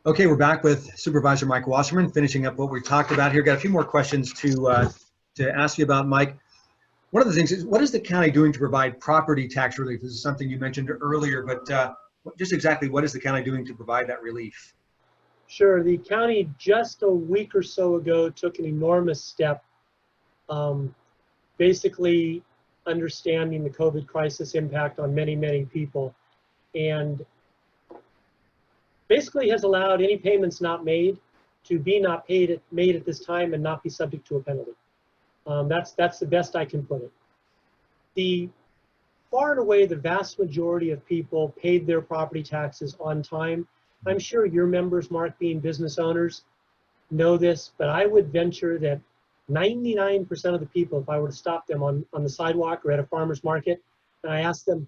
Okay, we're back with Supervisor Mike Wasserman, finishing up what we talked about here. Got a few more questions to ask you about, Mike. One of the things is, what is the county doing to provide property tax relief? This is something you mentioned earlier, but just exactly what is the county doing to provide that relief? Sure. The county just a week or so ago took an enormous step, basically understanding the COVID crisis impact on many, many people, and basically has allowed any payments not made to be not made at this time and not be subject to a penalty. That's the best I can put it. The far and away the vast majority of people paid their property taxes on time. I'm sure your members, Mark, being business owners, know this, but I would venture that 99% of the people, if I were to stop them on the sidewalk or at a farmer's market, and I asked them,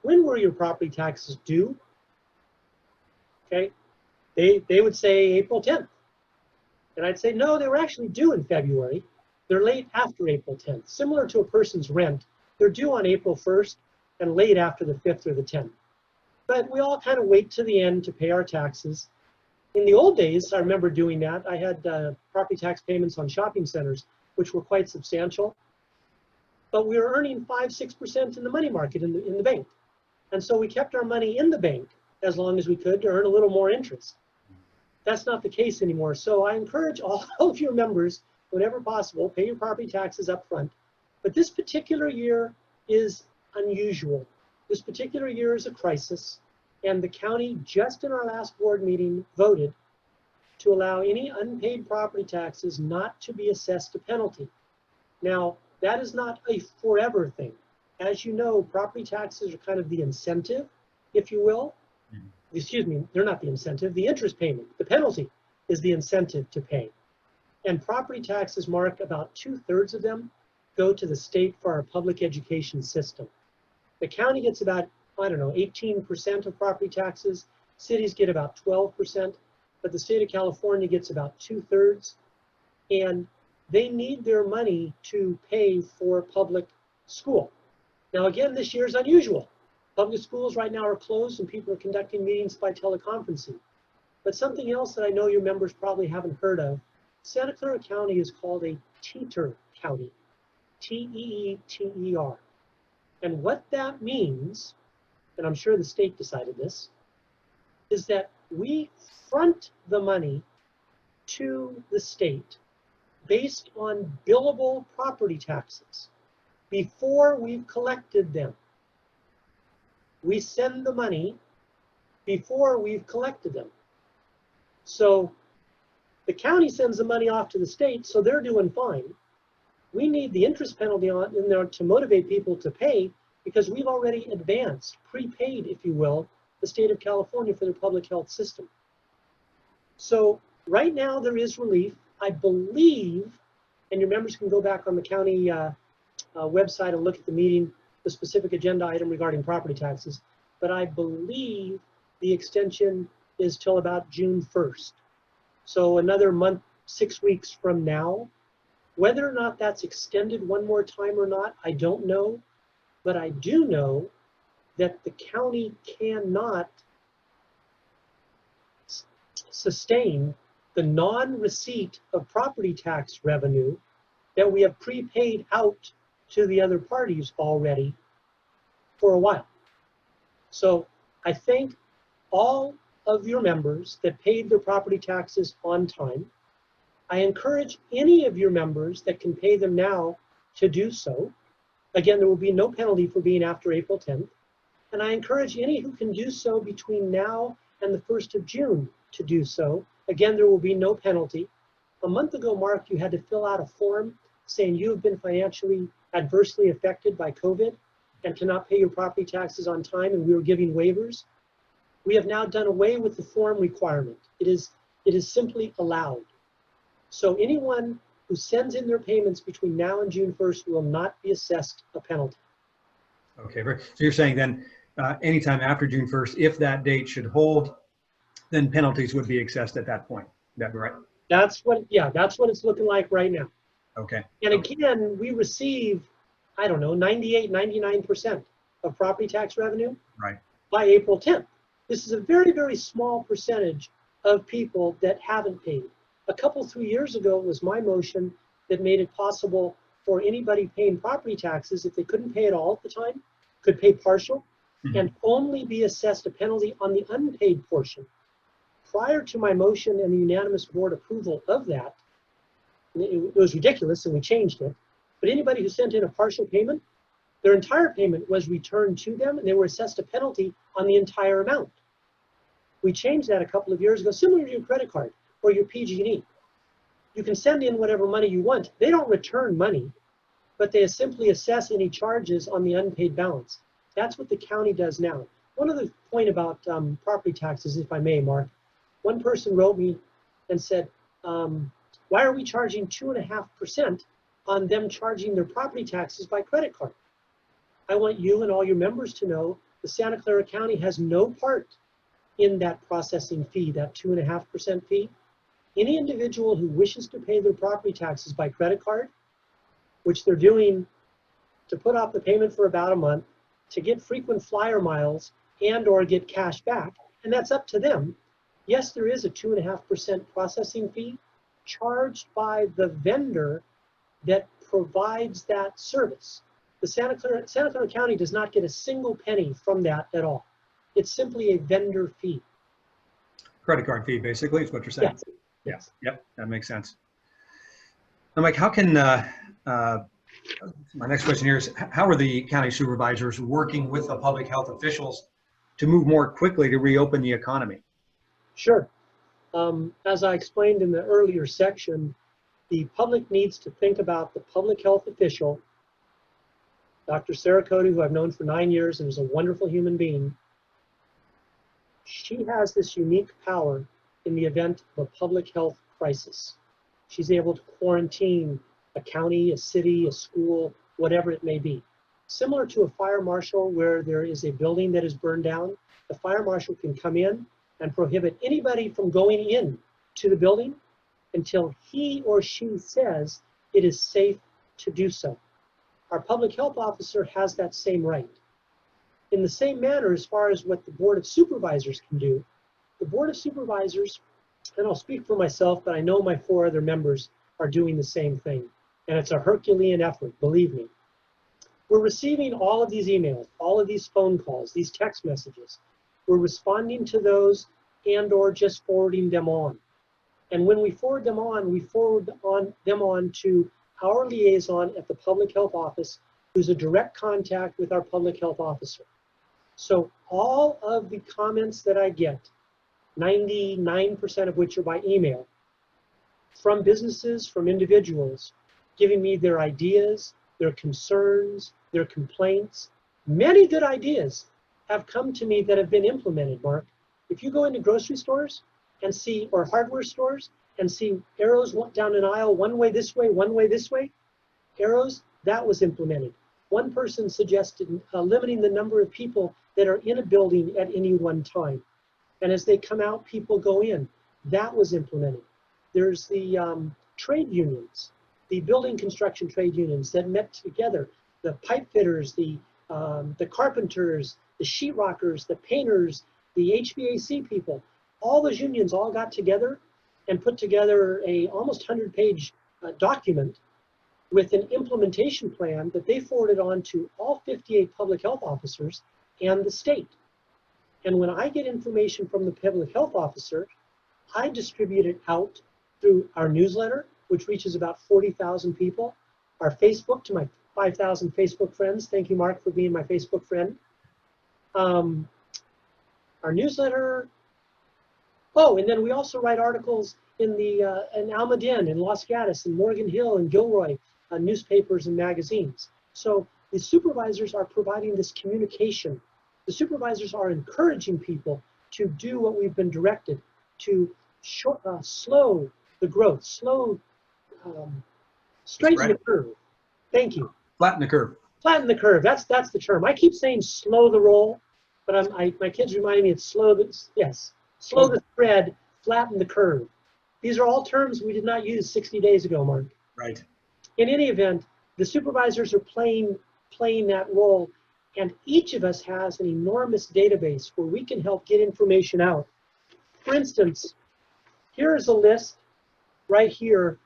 when were your property taxes due? Okay, they would say April 10th. And I'd say, no, they were actually due in February. They're late after April 10th. Similar to a person's rent, they're due on April 1st and late after the 5th or the 10th. But we all kind of wait to the end to pay our taxes. In the old days, I remember doing that. I had property tax payments on shopping centers, which were quite substantial. But we were earning 5–6% in the money market in the bank. And so we kept our money in the bank as long as we could to earn a little more interest. That's not the case anymore. So I encourage all of your members, whenever possible, pay your property taxes up front. But this particular year is unusual. This particular year is a crisis, and the county, just in our last board meeting, voted to allow any unpaid property taxes not to be assessed a penalty. Now, that is not a forever thing. As you know, property taxes are kind of the incentive, if you will. Excuse me, they're not the incentive, the interest payment. The penalty is the incentive to pay. And property taxes, Mark, about 2/3 of them go to the state for our public education system. The county gets about, I don't know, 18% of property taxes. Cities get about 12%, but the state of California gets about 2/3. And they need their money to pay for public school. Now, again, this year is unusual. Public schools right now are closed and people are conducting meetings by teleconferencing. But something else that I know your members probably haven't heard of, Santa Clara County is called a teeter county, T-E-E-T-E-R. And what that means, and I'm sure the state decided this, is that we front the money to the state based on billable property taxes before we've collected them. We send the money before we've collected them. So the county sends the money off to the state, so they're doing fine. We need the interest penalty in there to motivate people to pay because we've already advanced, prepaid, if you will, the state of California for their public health system. So right now there is relief. I believe, and your members can go back on the county website and look at the meeting, the specific agenda item regarding property taxes, but I believe the extension is till about June 1st. So another month, 6 weeks from now. Whether or not that's extended one more time or not, I don't know, but I do know that the county cannot sustain the non-receipt of property tax revenue that we have prepaid out to the other parties already for a while. So I thank all of your members that paid their property taxes on time. I encourage any of your members that can pay them now to do so. Again, there will be no penalty for being after April 10th. And I encourage any who can do so between now and the 1st of June to do so. Again, there will be no penalty. A month ago, Mark, you had to fill out a form saying you have been financially adversely affected by COVID and cannot pay your property taxes on time, and we were giving waivers. We have now done away with the form requirement. It is simply allowed. So anyone who sends in their payments between now and June 1st will not be assessed a penalty. Okay, so you're saying then anytime after June 1st, if that date should hold, then penalties would be assessed at that point. Is that right? That's what it's looking like right now. Okay. And again, we receive, I don't know, 98, 99% of property tax revenue right. by April 10th. This is a very, very small percentage of people that haven't paid. A couple, 3 years ago, it was my motion that made it possible for anybody paying property taxes, if they couldn't pay it all at the time, could pay partial, and only be assessed a penalty on the unpaid portion. Prior to my motion and the unanimous board approval of that, it was ridiculous and we changed it, but anybody who sent in a partial payment, their entire payment was returned to them and they were assessed a penalty on the entire amount. We changed that a couple of years ago, similar to your credit card or your PG&E. You can send in whatever money you want. They don't return money, but they simply assess any charges on the unpaid balance. That's what the county does now. One other point about property taxes, if I may, Mark. One person wrote me and said, why are we charging 2.5% on them charging their property taxes by credit card? I want you and all your members to know the Santa Clara County has no part in that processing fee, that 2.5% fee. Any individual who wishes to pay their property taxes by credit card, which they're doing to put off the payment for about a month, to get frequent flyer miles and or get cash back, and that's up to them. Yes, there is a 2.5% processing fee charged by the vendor that provides that service. The Santa Clara County does not get a single penny from that at all. It's simply a vendor fee. Credit card fee, basically, is what you're saying. Yes. Yes. Yep, that makes sense. Now, Mike, how can, my next question here is, how are the county supervisors working with the public health officials to move more quickly to reopen the economy? Sure. As I explained in the earlier section, the public needs to think about the public health official, Dr. Sarah Cody, who I've known for 9 years and is a wonderful human being. She has this unique power in the event of a public health crisis. She's able to quarantine a county, a city, a school, whatever it may be. Similar to a fire marshal where there is a building that is burned down, the fire marshal can come in and prohibit anybody from going in to the building until he or she says it is safe to do so. Our public health officer has that same right. In the same manner, as far as what the Board of Supervisors can do, the Board of Supervisors, and I'll speak for myself, but I know my 4 other members are doing the same thing. And it's a Herculean effort, believe me. We're receiving all of these emails, all of these phone calls, these text messages. We're responding to those and or just forwarding them on. And when we forward them on, we forward them on to our liaison at the Public Health Office, who's a direct contact with our Public Health Officer. So all of the comments that I get, 99% of which are by email, from businesses, from individuals, giving me their ideas, their concerns, their complaints. Many good ideas have come to me that have been implemented, Mark. If you go into grocery stores and see, or hardware stores, and see arrows down an aisle, one way this way, one way this way, arrows, that was implemented. One person suggested limiting the number of people that are in a building at any one time. And as they come out, people go in. That was implemented. There's the trade unions, the building construction trade unions that met together, the pipe fitters, the carpenters, the sheetrockers, the painters, the HVAC people. All those unions all got together and put together a almost 100-page document with an implementation plan that they forwarded on to all 58 public health officers and the state. And when I get information from the public health officer, I distribute it out through our newsletter, which reaches about 40,000 people, our Facebook to my 5,000 Facebook friends. Thank you, Mark, for being my Facebook friend. Our newsletter. Oh, and then we also write articles in Almaden, in Los Gatos, in Morgan Hill, and Gilroy, newspapers and magazines. So the supervisors are providing this communication. The supervisors are encouraging people to do what we've been directed, to slow the growth, straighten the curve. Thank you. Flatten the curve. Flatten the curve. That's the term. I keep saying slow the roll, but my kids remind me it's slow the spread, flatten the curve. These are all terms we did not use 60 days ago, Mark. Right. In any event, the supervisors are playing that role, and each of us has an enormous database where we can help get information out. For instance, Here's a list right here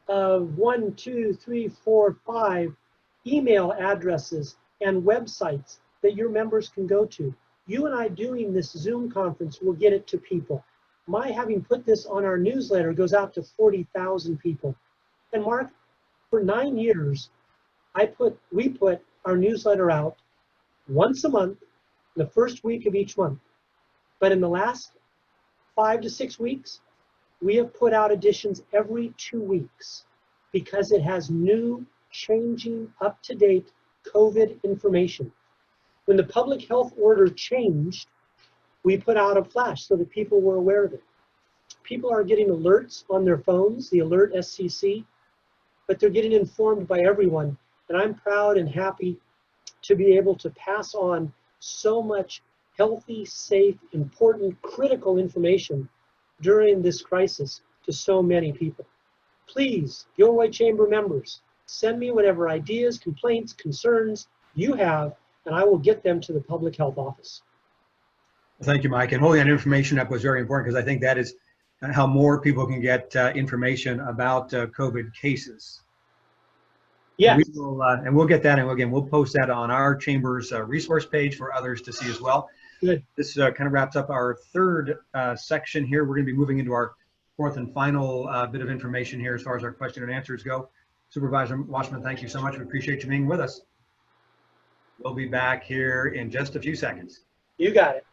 of 1, 2, 3, 4, 5 email addresses and websites that your members can go to. You and I doing this Zoom conference will get it to people. My having put this on our newsletter goes out to 40,000 people. And Mark, for 9 years, we put our newsletter out once a month, the first week of each month. But in the last 5 to 6 weeks, we have put out editions every 2 weeks because it has new, changing, up-to-date COVID information. When the public health order changed, we put out a flash so that people were aware of it. People are getting alerts on their phones, the Alert SCC, but they're getting informed by everyone. And I'm proud and happy to be able to pass on so much healthy, safe, important, critical information during this crisis to so many people. Please, Gilroy Chamber members, send me whatever ideas, complaints, concerns you have, and I will get them to the Public Health Office. Thank you, Mike. And holding that information up was very important because I think that is how more people can get information about COVID cases. Yes. And we'll get that, and again, we'll post that on our chamber's resource page for others to see as well. Good. This kind of wraps up our third section here. We're going to be moving into our fourth and final bit of information here as far as our question and answers go. Supervisor Wasserman, thank you so much. We appreciate you being with us. We'll be back here in just a few seconds. You got it.